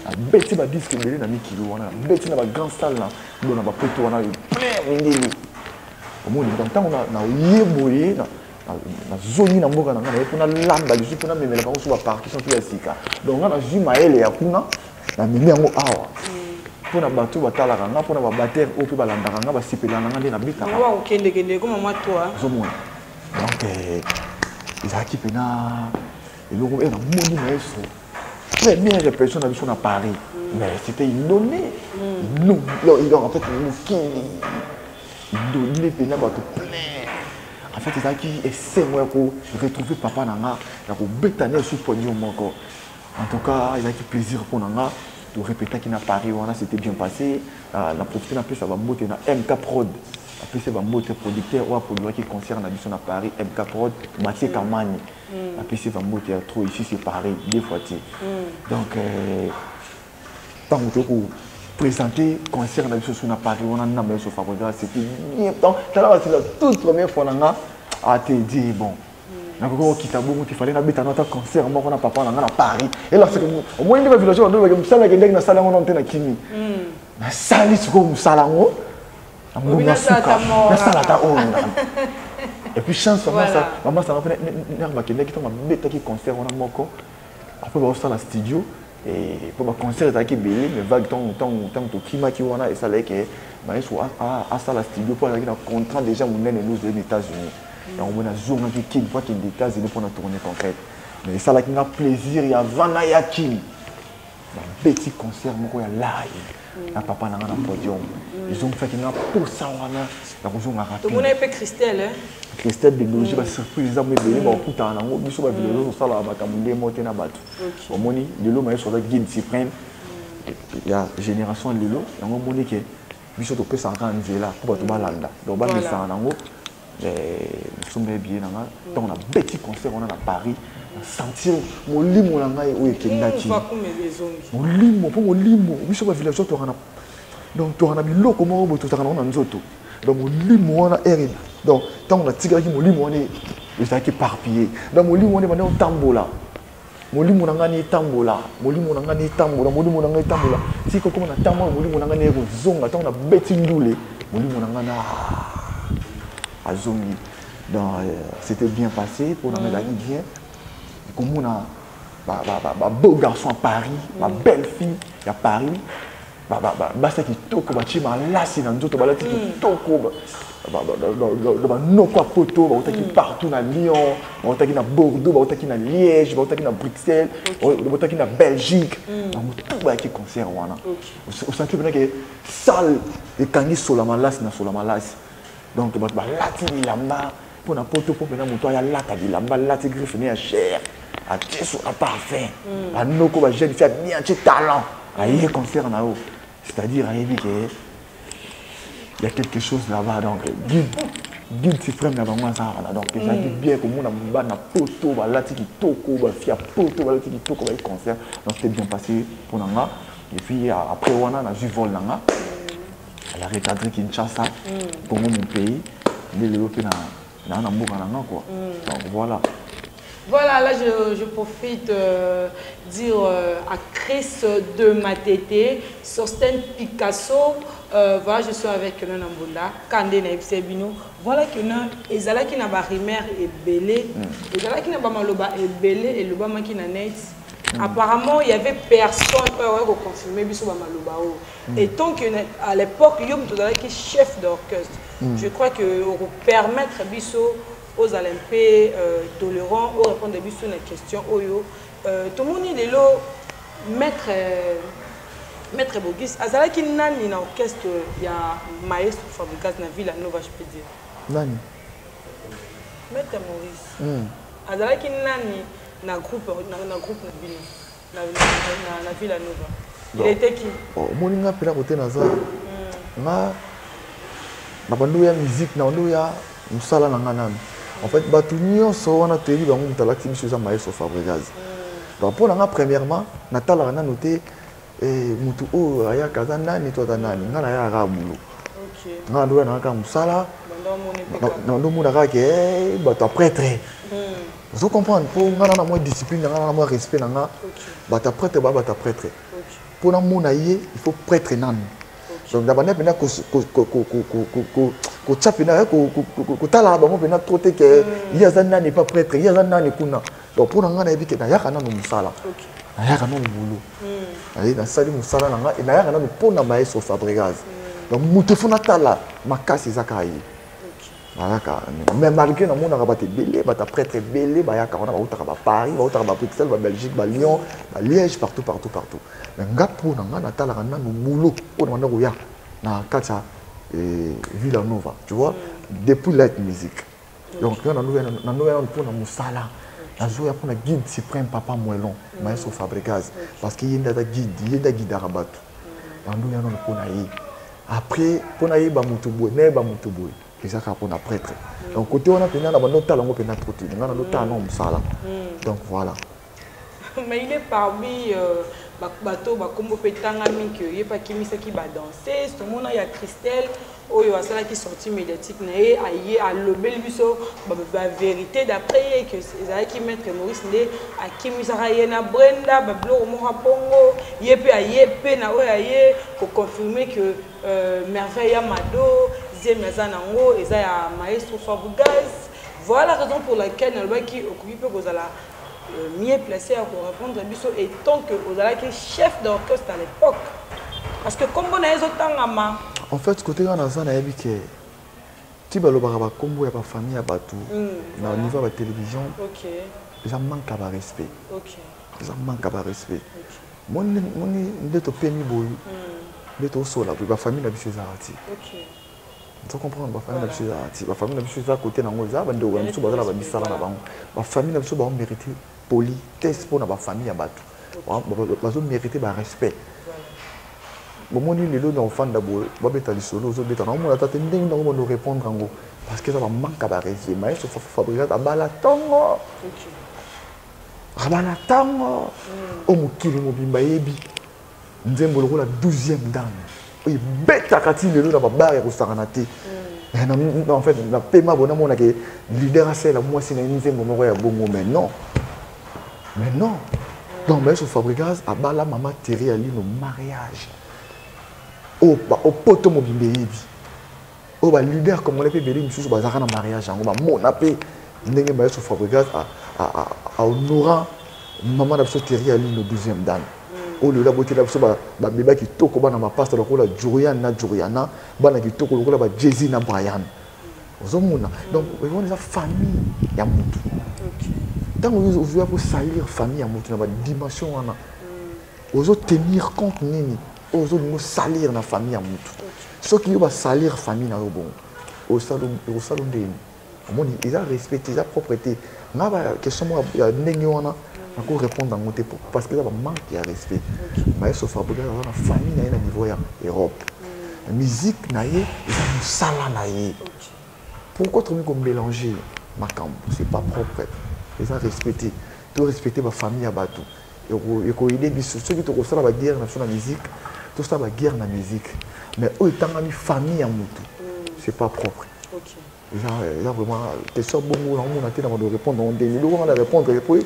On a bêté dans disque de dans kilo, on a bêté dans la grande salle, on a poto, on a plein de gens. Au moins, on a yéboyé, on a zone dans mon canal, on a lamba, on a même la banque sur la partition qui est sika. Donc on a vu Maël et Akuna, on a mis en awa. Pour na bateau batala ranga pour na bater au pe balanda ranga ba sipela nanga na bita wa okende comme moi toi zomona donc ils a qui pena et le groupe na moni maestro première personne à biso na Paris mais c'était inondé non il en fait nous qui donner pena bateau plein en fait ils a qui essaie moi pour retrouver papa nanga na ko betaner sur pognon moko en tout cas il a qui plaisir pour nanga de répéter qu'il n'a Paris, c'était bien passé. La profité plus ça va monter dans MK Prod. Après c'est va monter producteur ou produit qui concerne la mission à Paris, MK Prod, Mathieu Kamani. Après c'est va monter à trop ici c'est Paris, deux fois. Donc tant que pour présenter concert la mission à Paris, on a un sur Fabregas, c'était bien. Donc c'est la toute première fois on a te dit bon. Il fallait habiter notre concert, on a papa à Paris. Et là, c'est au moins, il y a des villageois qui ont salle qui ont salle en antenne Kimi. La salle, c'est comme salango. La salle, et puis, chance, maman, ça m'a fait un concert, on a moko. Après, on va au studio. Et pour le concert, il y a des belles, mais vagues, tant que Kima qui wana et ça, là, que à ça, la studio, pour avoir un contrat déjà, on est aux États-Unis. Et on a zoom qui voit qu'il est des États-Unis pour la tournée concrète. Mais ça, là, il y a plaisir, il y a Vanaya Kim. Un petit concert, il y a live. Il y a papa dans le podium. Ils ont fait qu'il y a pour ça, ils ont raté. Tout le monde est un peu Christelle, hein? Christelle, des logiques, des surprises, des amis, des gens qui ont un peu de temps, au moins, les lots, ils sont là, guide suprême. Il y a génération de lots, il y a un moment qui est, ils sont peu sans rendre là, pour tout balanda. Donc, on va ça en haut. Nous sommes bien dans un petit concert, on a à Paris. Sentir mon limo là où est Kendati. Mon limo, pour mon limo, oui sur le village tu as donc tu as mis l'eau comme on tout en nzoto. Donc mon limo on a erré. Donc tant on a tigre qui mon limo on est il s'est éparpillé. Donc mon limo on est maintenant tambola. Mon limo on a ni tambola. Mon limo on a ni tambola. Mon limo on a ni tambola. Si comme on a tambola, mon limo on a ni zonga. Tant on a bêti ndoulé. Mon limo on a na azongi. Donc, c'était bien passé pour nous mettre bien. Comme on a beau garçon à Paris, ma belle fille à Paris, basta qui toko, tu m'as lassé dans d'autres balades qui toko. Non quoi poto, on qui partout dans Lyon, on qui dans Bordeaux, on qui dans Liège, on qui dans Bruxelles, on qui dans Belgique, on tout qui concert wana. On sent que salle et kangi sur la malasse na sur la malasse. Donc on va lati lamba pour na poto pour na moto ya lata di lamba lati griffe à chair, à tiso à parfum. À noko ba jeune fille bien de talent. Aïe concert na haut. C'est-à-dire aïe que il y a quelque chose là-bas, donc guide suprême là-bas, donc ça dit bien que mon amba na poto, là qui toko, fia poto, là qui toko, concert, donc c'était bien passé pour Nanga. Et puis après on a vu vol Nanga, à la recadrée Kinshasa, pour mon pays, les Européens na Nanga quoi. Donc voilà. Voilà, là je profite dire à Chris de Matete, Sosten Picasso, voilà je suis avec Nanambola, Kande Naipsebino, voilà que nous, Ezala qui n'a pas rimer et belé, Ezala qui n'a pas maloba et belé et le bama qui n'a net. Apparemment il y avait personne pour confirmer biso maloba. Et tant qu'à l'époque Yom Todala qui est chef d'orchestre, je crois que pour permettre biso aux Olympiques tolérants, aux répondre à une question. Tout le monde est là, maître Bogis. Azala qui n'a ni dans l'orchestre, il y a maestro Fabregas na Villa Nova, je peux dire. Nani? Maître Maurice. Azala qui n'a ni dans groupe na Villa Nova. Il était qui? Mon n'a pas la côté na ça. Na bandu ya musique na bandu ya musala na ngana. En fait, Batunion so na télé bango mutalaki biso za maestro Fabregas. Donc pour nga premièrement, Natala na noté mutu o aya kaza nani to ta nani ngana ya ga mulu. OK. Nga ndo na ka musala. Ndo mona ka ke bato prêtre. Vous comprenez pour nga na mo discipline nga na mo respect nga. Bato prêtre ba bato prêtre. Pour na mona yé, il faut prêtre nani. Donc d'abord pena ko tchapina ko tala ba mo pena troté que yazana n'est pas prêtre yazana n'est kuna donc pour nga na ebi ke na yaka na musala na yaka na boulot allez na sali musala na nga na yaka na pona maestro Fabregas donc mutu fona tala makasi zakai voilà mais malgré na mona ba te belé ba ta prêtre belé ba yaka na ba utaka ba Paris ba utaka ba Bruxelles ba Belgique ba Lyon ba Liège partout mais nga pour nga na tala na boulot pour na ko ya na kacha Villa Nova, tu vois, depuis la musique. Donc, nous avons pour la musala, nous avons pour la guide suprême Papa Moellon, maestro Fabregas, parce qu'il y a des guides, il y a des guides à rabattre. Nous avons pour la après, pour la Bamutuboy, Bamutuboy, c'est ça pour la prêtre. Donc, côté on a pris notre talent, on a pris notre talent, musala. Donc, voilà. Mais il est parmi bateau bakombo petanga minki ye pa kimisa ki ba danser tout le monde ya Christelle oyo asala qui sorti médiatique na ye aye a lobel biso ba vérité d'après que ezala ki maître Maurice Ndé a kimisa ye na Brenda ba bloro mo pongo ye pe aye pe na oyo aye pour confirmer que merveille ya Mado Zemeza nango eza ya maestro Fabregas. Voilà la raison pour laquelle na qui occupe kozala mieux placé à répondre à Bisso et tant que vous avez chef d'orchestre à l'époque. Parce que comme on a les autres en fait, ce côté là, on a dit que si vous avez combo, il y a pas famille, il y a pas tout. Au niveau de la télévision, les gens manquent à respect. Les gens manquent à respect. Moi, je suis pénible. Je suis au sol, la famille n'a pas de arati. Tu comprends? La famille n'a pas de arati. La famille n'a pas de côté dans le monde. La famille n'a pas mérité politesse pour la famille à battre. Ils ont mérité le respect. Si on est dans l'enfant d'abord, on va être solo, on va répondre parce que ça va manquer de respect. Mais il faut fabriquer un balatango. Un balatango. On mukiri mobimba yebi. Nzembo le la 12e dame. Il bête à Kati le dans la barre au Saranate. En fait, la paiement bon mon que leader c'est la moi c'est Nzembo mo ya bongo mais non. Mais non. Donc maître Fabregas a bala maman Thierry Ali no mariage. Au poto mobimba yebi. oh bah leader comme on l'appelle Bélim sous bazar na mariage on va mon appel ndenge ba so Fabregas à honorant maman d'abso Thierry Ali le 12e dan oh le la beauté d'abso ba beba qui toko ba na ma passe lokola Juriana bana qui toko lokola ba Jay-Z na Brian ozomona donc on est la famille ya mutu tant on veut pour salir famille ya mutu na ba dimension wana ozo tenir compte nini ozo nous salir na famille ya mutu ceux qui va salir famille na bon au salon de mon ils a respecté sa propreté na ba question moi ndenge wana na ko répondre en côté parce que ça va manquer à respect mais sauf Fabregas na famille na niveau ya Europe musique na ye ils sala na ye pourquoi tu me mélanger makambo c'est pas propre ils ont respecté tu respecter ma famille à bateau et ko aider biso ceux qui te resala la guerre na musique tout ça la guerre na musique mais eux étant ami famille à mutu c'est pas propre il a vraiment question bon on a été dans de répondre on dit nous on a répondre et puis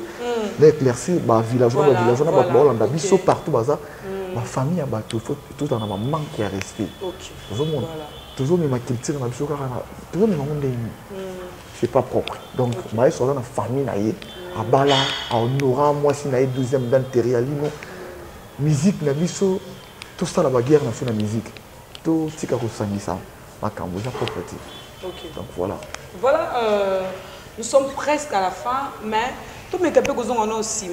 l'éclaircir bah villageois on a biso partout baza ma famille à bateau faut tout dans un manque de respect toujours mais ma culture na biso toujours mais on dit c'est pas propre donc ma so dans la famille na ye à bala à honorant moi si na 12e dan Thierry Ali no musique na biso tout ça la guerre na la musique tout tika ko sangisa makambo ya propreté. Donc voilà. Voilà, nous sommes presque à la fin, mais tout mes capes que nous avons aussi,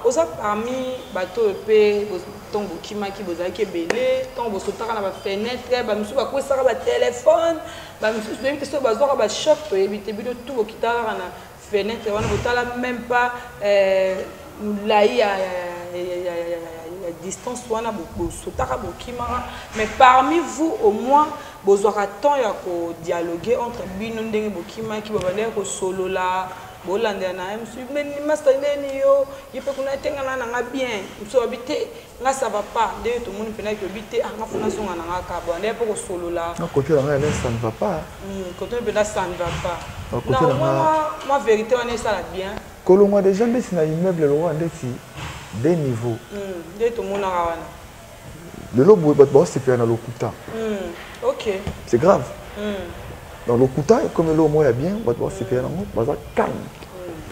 aux parmi bateau EP, ton bokima qui vous a été belé, ton vous sautez à la fenêtre, bah monsieur va quoi ça va téléphone, bah monsieur même que ça va voir bah shop et éviter de tout au quitter à la fenêtre, on ne même pas là il y a distance mais parmi vous au moins vous aurez temps de dialoguer entre Binondeng Bokima qui va venir au solo là bolanda na monsieur mais master yo il peut qu'on a na bien monsieur habiter là ça va pas d'ailleurs tout le monde peut que habiter ah ma fondation na ka bon d'ailleurs pour au solo là côté là ça ne va pas côté là ça ne va pas non moi vérité on est ça là bien kolongo déjà mais c'est un immeuble loin ndeti des niveaux tout le monde a le lobo c'est fait dans l'okuta ok c'est grave dans l'okuta comme l'eau moi bien c'est fait dans calme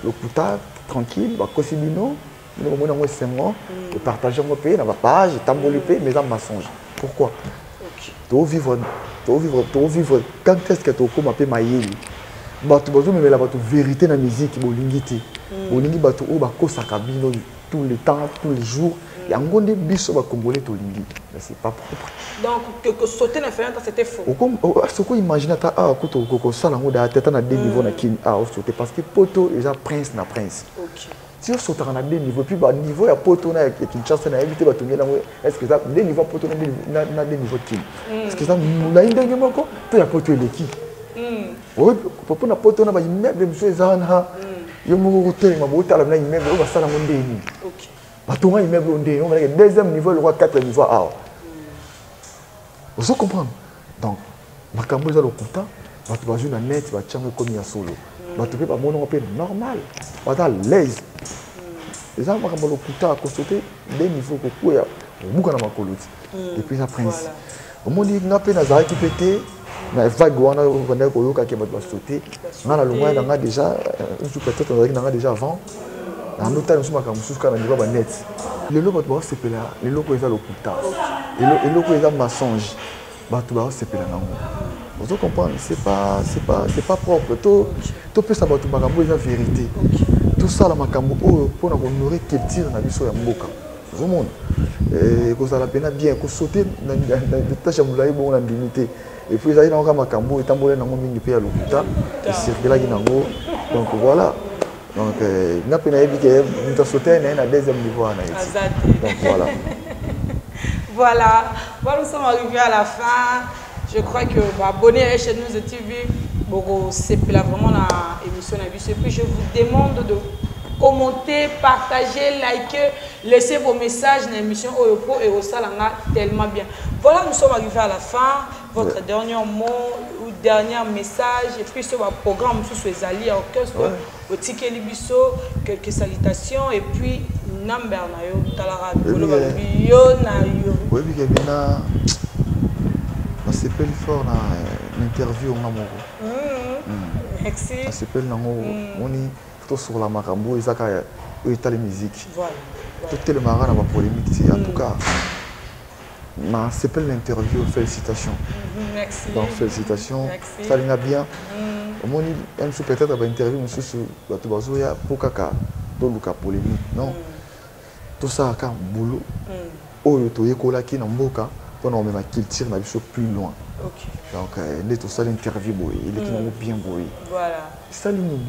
l'okuta tranquille kosibino nous on a 5 mois et partager mon pays dans ma page tambolipé mais dans mensonge pourquoi tu vivre quand est-ce que tu comme appelé maïli batu bazo mais la batu vérité na musique bolingiti bolingi batu o ba kosaka bino tous les temps tous les jours et en des biso ba congolais to lingi mais c'est pas propre donc que sauter na faire c'était faux comme ce qu'on imagine ta ko sala ngoda teta na des niveaux na kin sauter parce que poto déjà prince na prince OK si on sauter na des niveaux puis ba niveau ya poto na Kinshasa na éviter ba tonga est-ce que ça des niveaux poto na des niveaux kin est-ce que ça na indenge moko to ya poto eleki oui pour na poto na ba immeuble monsieur zana yo mo hotel ma bota la na immeuble o ba sala mondeni OK batonga immeuble ondeni on va dire deuxième niveau le roi 4 niveau A vous comprenez donc makambo za lokuta batu ba juna net ba tchanga comme ya solo batu pe ba mono pe normal bata l'aise les gens makambo lokuta ko sauter des niveaux ko kuya buka na makoloti et puis ça prince au monde na pe na za qui pété na vague wana on ko yoka ke batu ba sauter na la longwa na déjà peut-être on a déjà avant en autant nous sommes comme sous quand on dit ba net le lobo ba c'est pela le lobo est à lokuta et le lobo est à mensonge batu ba c'est pela nango vous comprenez c'est pas propre to peut ça batu makambo est la vérité tout ça la makambo pour na honorer culture na biso ya mboka vous monde et ko ça la peine bien ko sauter na tâche mulai bon na limité et puis ça ina ka makambo etambola nango mingi pe ya lokuta et circuler ki nango donc voilà donc na pena ebi ke nous sauter na deuxième niveau na donc voilà voilà nous sommes arrivés à la fin je crois que abonner à la chaîne News TV c'est vraiment la émission et puis je vous demande de commenter, partager, liker, laissez vos messages dans l'émission Oyopo et Osalanga tellement bien. Voilà, nous sommes arrivés à la fin. Votre dernier mot ou dernier message et puis sur le programme sous les alliés orchestre au ticket libiso quelques salutations et puis number na yo talara bolo bio na yo. Oui, bien na s'appelle fort dans l'interview en amour. Merci. Ça s'appelle dans on est tout sur la marambo et ça quand est la musique. Voilà. Tout le marin dans la polémique. En tout cas, ça s'appelle l'interview. Félicitations. Merci. Donc félicitations. Merci. Ça va bien. Moi, je suis peut-être à l'interview, monsieur, sur la Tobazoya pour Kaka, pour le polémique. Non. Tout ça, quand boulot, au Yotoyekola qui est dans Mboka, pour nous mettre la culture plus loin. Ok. Donc, tout ça, l'interview, il est bien beau. Voilà. Salut nous.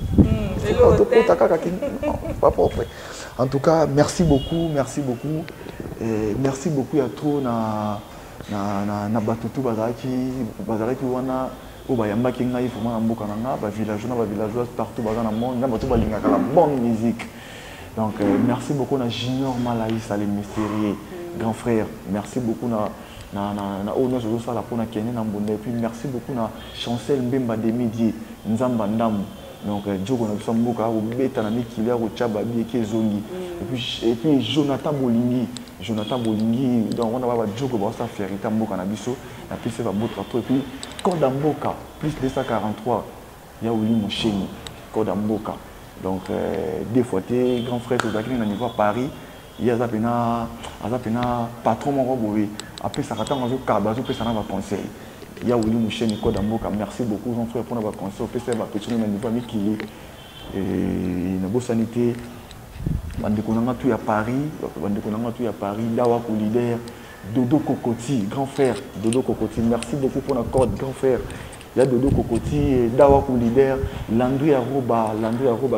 Pas propre. En tout cas, merci beaucoup. Et merci beaucoup à tous na batutu bazaki wana o bayamba kinga ifuma na mboka nanga ba villageois partout bazana monde na batu balingaka la bonne musique. Donc merci beaucoup na Junior Malaïs à les mystérieux grand frère. Merci beaucoup na ono zo sala pona Kenya na mbonde. Et puis merci beaucoup na Chancel Mbemba de Midi Nzamba Ndam. Donc Djoko na biso mboka o beta na mikilia ko chaba bieke zongi. Et puis Jonathan Bolingi donc on a Djoko ba sa ferita mboka na biso na pise va botra trop. Et puis Code Mboka plus 243 ya Oli Mosheni Code Mboka. Donc des fois tes grand frère to zakini na niveau Paris il y a zapena patron mon boy après ça attend zo kaba zo pesa na va conseil. Il y a Oli Mosheni Code Mboka. Merci beaucoup grand frère pour notre conseil pesa va petit na niveau mikili et na bo sanité bandeko nanga tu ya Paris Dawa ko leader Dodo Kokoti grand frère Dodo Kokoti merci beaucoup pour notre code grand frère. Il y a Dodo Kokoti Dawa ko leader Landry Aroba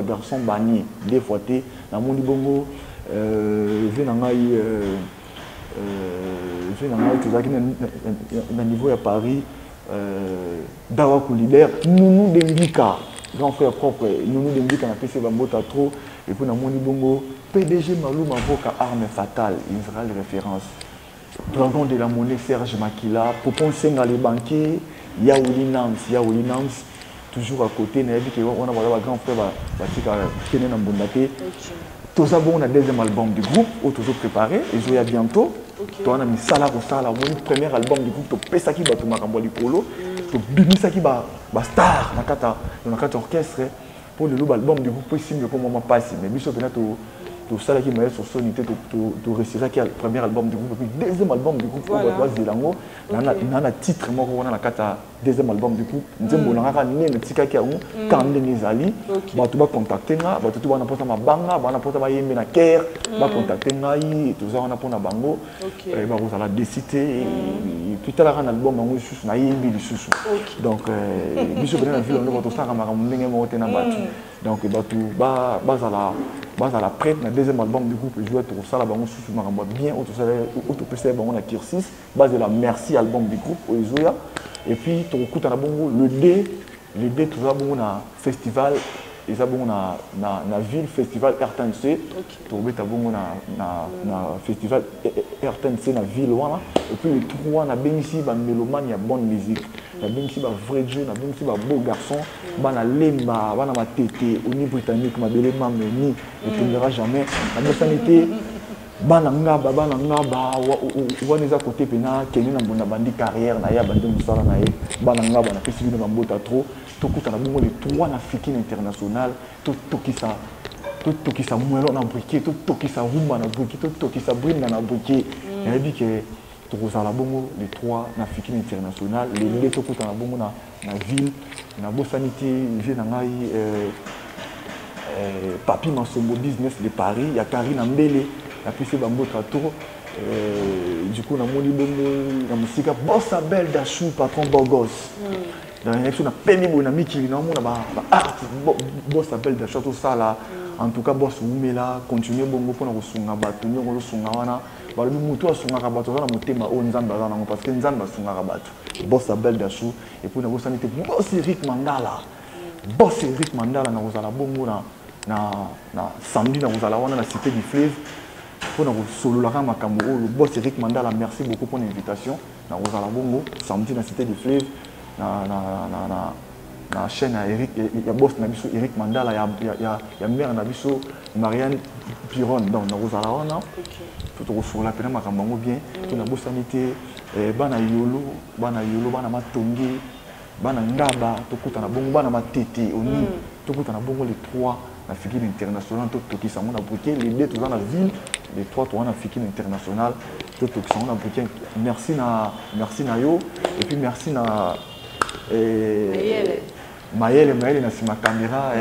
garçon banni des fois té na moni bongo venangai tu zaki na niveau ya Paris Dawa ko leader Nounou Dembika grand frère propre Nounou Dembika na PC Bambota trop. Et puis, dans mon bongo, PDG Malou Mavoka Arme Fatale, Israël référence. Dragon de la monnaie Serge Makila, Popon Senga les banquiers, Yaouli Nams, toujours à côté, on a un grand frère qui est dans Bondate. Tout ça, on a un deuxième album du groupe, on a toujours préparé, et je vais bientôt. On a mis ça là, le premier album du groupe, tu pèses qui va te marquer le polo, tu bimis ça qui va star, dans la orchestre. Pour le album du groupe, possible que comment passe. Mais bien sûr, tout ça qui m'a sur sonité, tout réussir qui est le premier album du groupe, puis deuxième album du groupe, on va Zélango, on a titre, moi, on a la carte deuxième album du groupe. Nous avons né le tika qui a quand les ali, tu vas contacter là, tu vas n'apporter ma banga, tu vas n'apporter ma yémé na care, tu vas contacter là, tout ça on a pour na bango, et bah vous allez décider. Puis tu as un album on sous na yémé le sous. Donc bien sûr, la ville on va tout ça comme un ndenge mo tena batu. Donc bah à la prête le deuxième album du groupe jouer tout ça là bango sous maramba bien tout ça auto PC bango na Kirsis base de la merci album du groupe Oizoya. Et puis, tu écoutes le D, tout ça, bon, na festival, et ça, bon, na ville, festival RTNC. Tu écoutes na festival RTNC, na ville, et puis, le 3, na Benisi, na mélomane, il y a bonne musique. Na Benisi, na vrai jeu, na Benisi, na beau garçon, na lemba, na ma tété, au niveau britannique, ma belle maman, ni, et tu ne verras jamais. La sanité. Bananga waneza côté pena keni na mbona bandi carrière na ya bandi musala na ye bananga bana pesi bino bambota trop to kutana bongo les trois na fikine international to tokisa mwelo na briquet to tokisa rumba na briquet to tokisa brinda na briquet et dit que to kozala bongo les trois na fikine international les deux to kutana bongo na ville na bo sanité vie na ngai Papi Mansombo business de Paris ya Karine Mbele la PC Bambotra tour du coup on a moni bongo la musique Bossa Belle Dachou patron Bogos dans l'élection on a peine bon ami qui na mona ba art Bossa Belle Dachou tout ça là en tout cas boss umela continuer bongo pour na kosunga batu nyongo kosunga wana ba lu mutu asunga ka batu na motema o nzamba na parce que nzamba asunga ka batu Bossa Belle Dachou et puis na bossa nité boss Eric Mandala na kozala bongo na samedi na kozala wana na cité du fleuve pour nous solo la makambo le boss Eric Mandala merci beaucoup pour l'invitation na kozala bongo samedi na cité du fleuve na chaîne à Eric ya boss na biso Eric Mandala ya mère na biso Marianne Piron donc na kozala wana tout resourla pena makambango bien tout na bosanité bana yolo bana matongi bana ngaba tokuta na bongo bana matete oni tokuta na bongo les trois na figure internationale tout qui s'amona bouquet les deux dans la ville les trois tourna figure internationale tout qui s'amona bouquet merci na yo et puis merci na Maëlle na sima caméra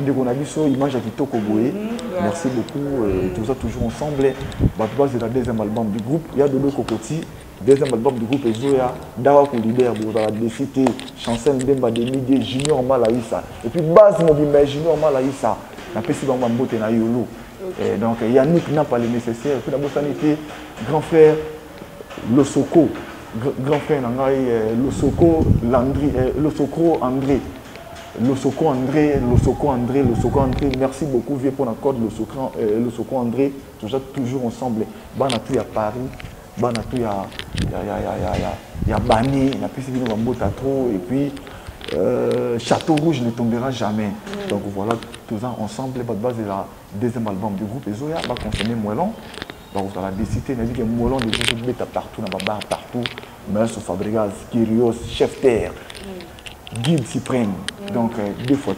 de qu'on a vu sur image à Kitoko Boé. Merci beaucoup tout ça toujours ensemble. Batbaz est la deuxième album du groupe. Il y a Dodo Kokoti, deuxième album du groupe Ezoya, Dawa Koulider dans la décité, Chancel Ndemba Demide, Junior Malaïsa. Et puis Baz Mobimé, Junior Malaïsa, la Pessi Bamba Mbote na Yolo. Donc Yannick n'a pas le nécessaire. Et puis la Bossanité, grand frère Losoko. Grand frère Losoko André, merci beaucoup vieux pour l'accord Losoko André, toujours ensemble. Banatou à Paris, Banatou il y a Bani, il y a plus de trop et puis Château Rouge ne tombera jamais. Donc voilà, tout ça ensemble, base de la deuxième album du groupe Ezoya va consommer Moellon. Donc dans la décité, on a dit que Moellon des gens qui mettent partout, dans la barre partout, Maestro Fabregas, Kyrios, Chef Terre, Guide Suprême, donc deux fois.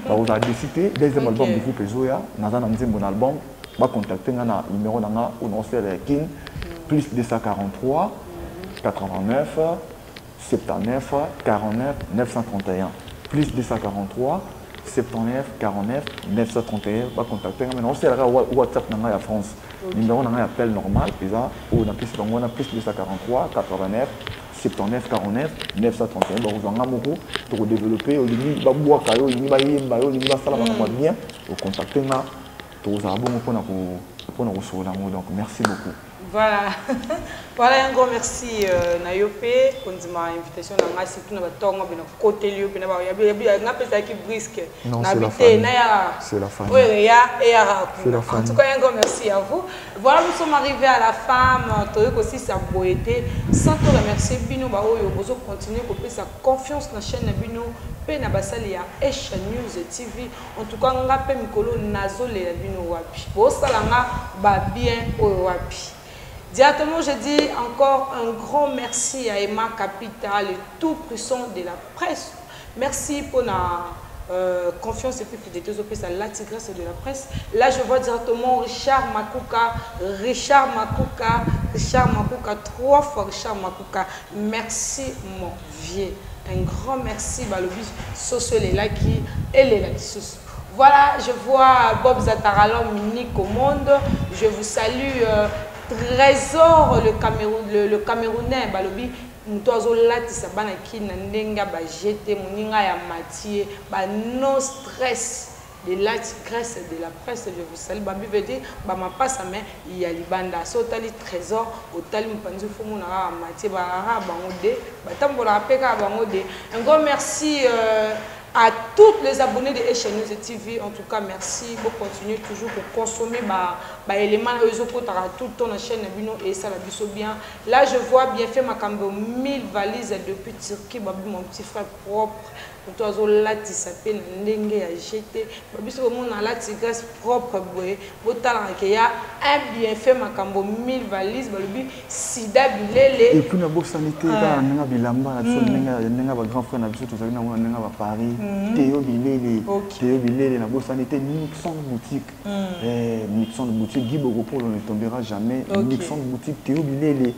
Donc dans la décité, deuxième album du groupe Ezoya, on a un bon album, on va contacter un numéro d'anga où on fait le king, plus 243 89 79 49 931, plus 243 79 49 931, on va contacter on sait le WhatsApp dans la France. Numéro d'un appel normal, on a plus de 243 89 79 49 931. Donc vous en avez beaucoup pour développer. Au limite, vous avez bien au contacter là. Vous avez pour nous recevoir l'amour. Donc merci beaucoup. Voilà. Voilà un grand merci Nayopé pour l'invitation à moi surtout na batonga bino côté lieu bino ba ya na pesa qui brisque na bité na ya c'est la fin. Oui, en tout cas un grand merci à vous. Voilà, nous sommes arrivés à la fin to aussi sa beauté sans te remercier bino ba oyo bozo continuer ko pe sa confiance na chaîne bino pe na basali ya Esha News TV. En tout cas nga pe mikolo nazole ya bino wapi. Bo sala nga ba bien oyo wapi. Directement, je dis encore un grand merci à Emma Capital, le tout puissant de la presse. Merci pour la confiance et puis fidélité à la tigresse de la presse. Là, je vois directement Richard Makuka, trois fois Richard Makuka. Merci, mon vieux. Un grand merci, Balobi, Sosolé qui et les Laxus. Voilà, je vois Bob Zataralom unique au monde. Je vous salue. Trésor le Camerounais balobi mutozo latisa bana ki na ndenga ba jeter moninga ya Mathieu ba no stress de la tigresse de la presse. Je vous salue babi veut dire ba ma passe mais il y a libanda so tali trésor au tali mpanzi fumu na Mathieu ba bango de ba tambola peka bango de. Un grand merci à tous les abonnés de Esha News TV. En tout cas, merci. Vous continuez toujours pour consommer les éléments tout le temps dans la chaîne et ça la biso bien. Là, je vois bien fait ma cambo 1000 valises depuis Turquie. Mon petit frère propre. Toi, là, tu s'appelles Ndenge à jeter. Biso mon la tigresse propre. Il y a un bien fait ma cambo 1000 valises. Sida bilele. Et puis, la bourse sanitaire, on a bilamba, on a grand frère, on a Paris. Théo Bilele, la bourse sanitaire, Nixon boutique. Nixon boutique, Guy Bogopo, on ne tombera jamais. Nixon boutique, Théo Bilele.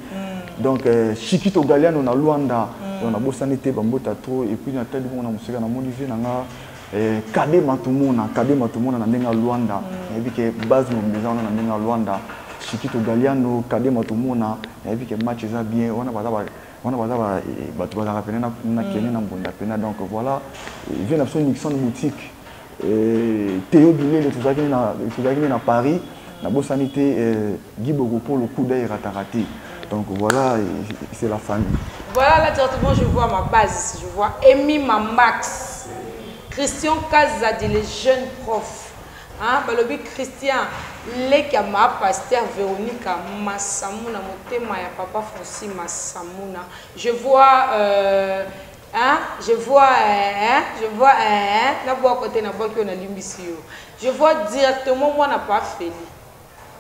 Donc, Chiquito Galian, on a Luanda, on a bourse sanitaire, Bambota trop. Et puis, on a tel monde, on a Moussega, on a Monivé, on a Kade Matumona, on a Nenga Luanda. Et puis, que base de maison, on a Nenga Luanda. Chiquito Galiano, Kade Matumona. Et puis, que match est bien, on a pas. On a donc voilà, il vient d'absolument Nixon boutique. Théo Billet, tout ça qui est à Paris, la bonne sanité, Guy Bogopo, le coup d'œil raté. Donc voilà, c'est la famille. Voilà, là directement, je vois ma base. Je vois Amy Mamax, Christian Kazadi, les jeunes profs. Hein, Balobi Christian, Lekama, Pasteur Véronique Massamuna, Motema, ya Papa Francis Massamuna. Je vois Hein? Je vois na côté na boki on a limbisio. Je vois directement moi n'a pas Félix.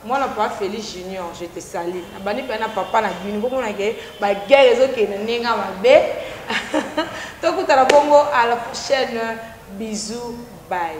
Moi n'a pas Félix Junior, je te salue. Abani pe na papa na bini ko na ke ba guerre zo ke na ninga mabe. Donc tu as bongo à la prochaine. Bisous, bye.